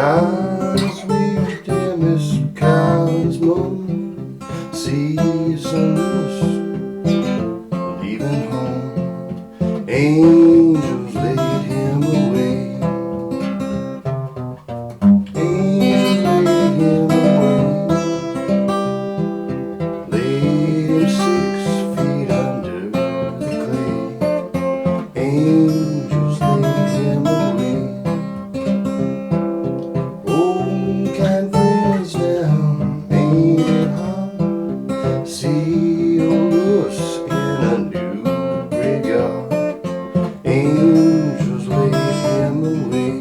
As we dim this cow's moon, see some moose leaving home. Angels laid him away. Angels laid him away. Laid him 6 feet under the clay. Angels laid him away. See old Lewis in a new graveyard. Angels laid him away.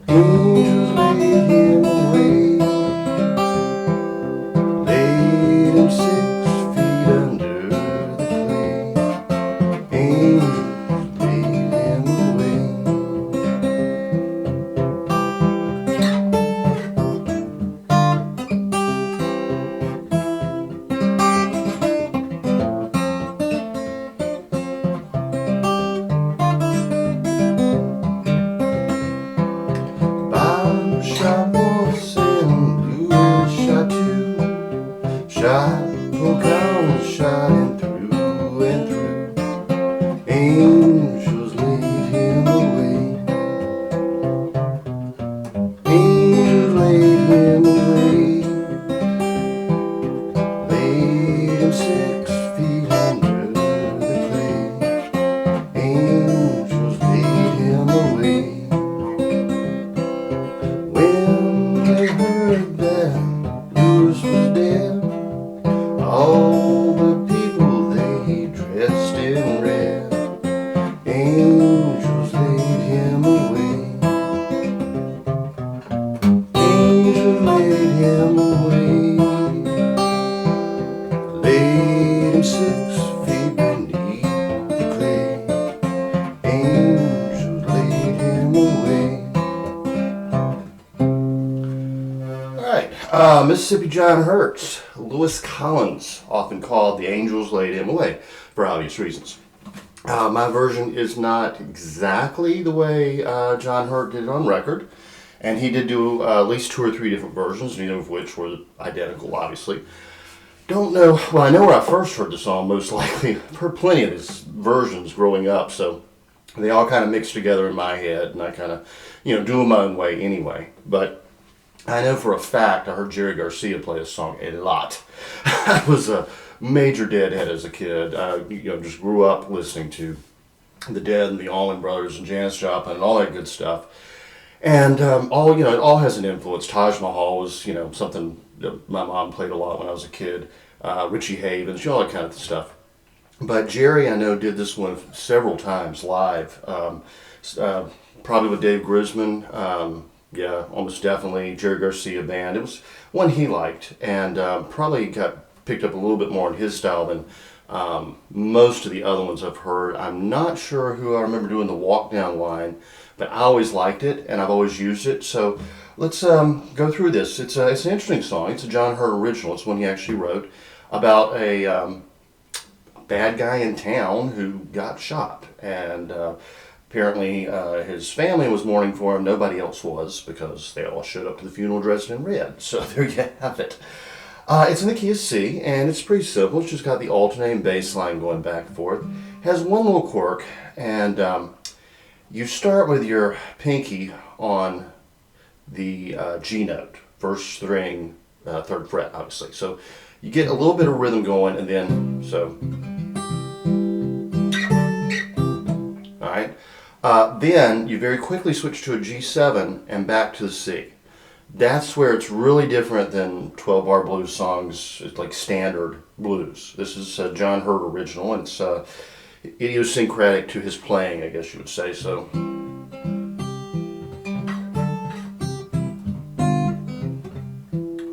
Angels laid him away. Laid him 6 feet under the clay. Angels laid him away. Shot once and blue, shot two, shot poke out, shot him through and through. Angels laid him away. Angels laid him away. Laid him 6 feet under the clay. Angels laid him away. Was dead. All the people they dressed in red. Angels laid him away. Angels laid him away. Laid him 6 feet beneath the clay. Angels laid him away. Mississippi John Hurt's Lewis Collins, often called The Angels Laid Him Away, for obvious reasons. My version is not exactly the way John Hurt did it on record, and he did do at least 2 or 3 different versions, neither of which were identical, obviously. Don't know, well, I know where I first heard the song, most likely. I've heard plenty of his versions growing up, so they all kind of mixed together in my head, and I kind of, do them my own way anyway. But I know for a fact I heard Jerry Garcia play this song a lot. I was a major Deadhead as a kid. Just grew up listening to the Dead and the Allman Brothers and Janis Joplin and all that good stuff. And it all has an influence. Taj Mahal was, something that my mom played a lot when I was a kid. Richie Havens, all that kind of stuff. But Jerry, I know, did this one several times live. Probably with Dave Grisman. Yeah, almost definitely Jerry Garcia band. It was one he liked, and probably got picked up a little bit more in his style than most of the other ones I've heard. I'm not sure who I remember doing the walk down line, but I always liked it, and I've always used it. So let's go through this. It's an interesting song. It's a John Hurt original. It's one he actually wrote about a bad guy in town who got shot, and apparently his family was mourning for him. Nobody else was, because they all showed up to the funeral dressed in red. So there you have it. It's in the key of C, and it's pretty simple. It's just got the alternating bass line going back and forth. It has one little quirk, and you start with your pinky on the G note, first string, 3rd fret, obviously. So you get a little bit of rhythm going, and then, all right. Then you very quickly switch to a G7 and back to the C. That's where it's really different than 12-bar blues songs. It's like standard blues. This is a John Hurt original, and it's idiosyncratic to his playing, I guess you would say so.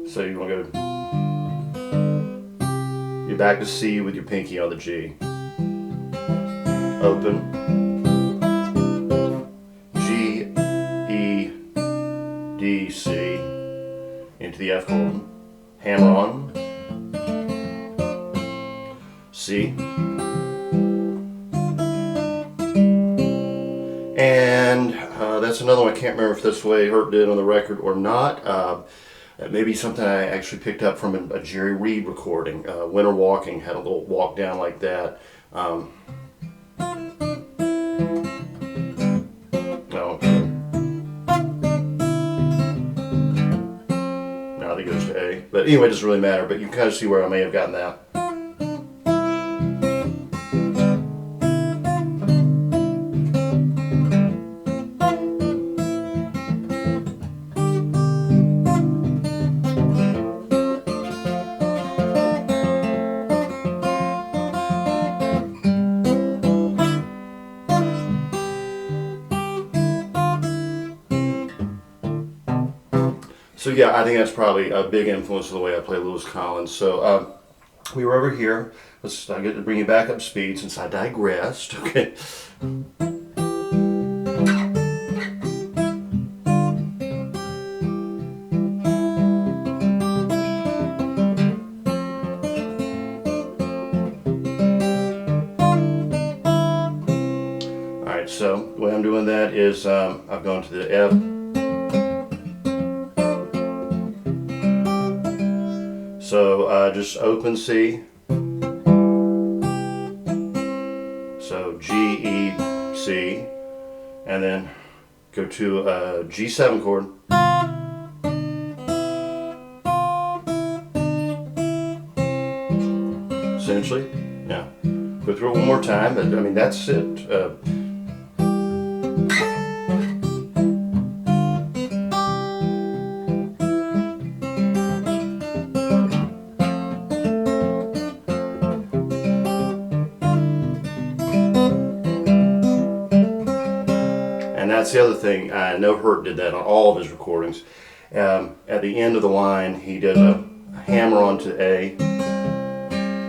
So you want to go, you're back to C with your pinky on the G. Open. G, E, D, C, into the F chord. Hammer on. C. And that's another one. I can't remember if that's the way Hurt did on the record or not. Maybe something I actually picked up from a Jerry Reed recording. Winter Walking had a little walk down like that. No, I think it goes to A. But anyway, it doesn't really matter. But you can kind of see where I may have gotten that. So yeah, I think that's probably a big influence of the way I play Lewis Collins. So we were over here. I get to bring you back up to speed since I digressed. Okay. All right. So the way I'm doing that is I've gone to the F. So just open C, so G, E, C, and then go to a G7 chord, essentially. Yeah, go through it one more time, but I mean that's it. And that's the other thing. I know Hurt did that on all of his recordings. At the end of the line, he does a hammer onto A.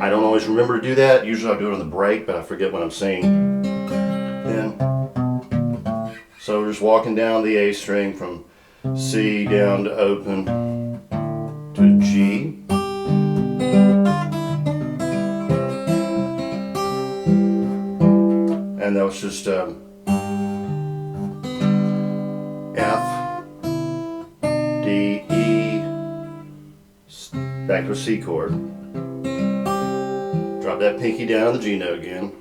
I don't always remember to do that. Usually I do it on the break, but I forget when I'm singing. Then, so we're just walking down the A string from C down to open to G. And that was just F, D, E, back to a C chord. Drop that pinky down on the G note again.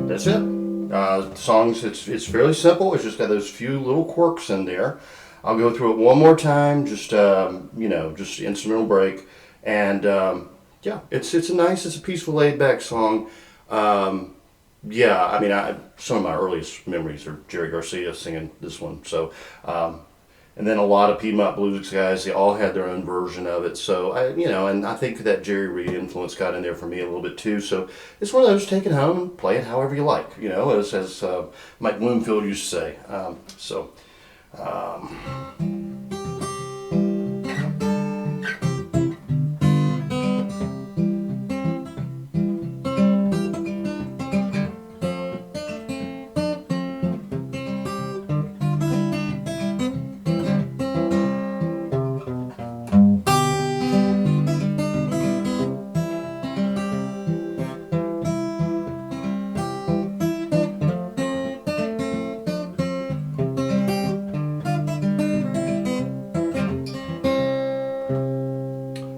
That's it. Songs, it's fairly simple. It's just got those few little quirks in there. I'll go through it one more time, just just instrumental break, and yeah, it's a peaceful, laid back song. Yeah, I mean, some of my earliest memories are Jerry Garcia singing this one. So, and then a lot of Piedmont blues guys, they all had their own version of it. So and I think that Jerry Reed influence got in there for me a little bit too. So it's one of those, take it home and play it however you like. As Mike Bloomfield used to say.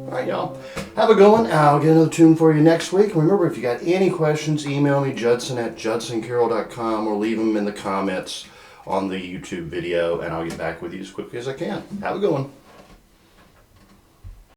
Alright, y'all. Have a good one. I'll get another tune for you next week. Remember, if you got any questions, email me, judson@judsoncarroll.com, or leave them in the comments on the YouTube video, and I'll get back with you as quickly as I can. Have a good one.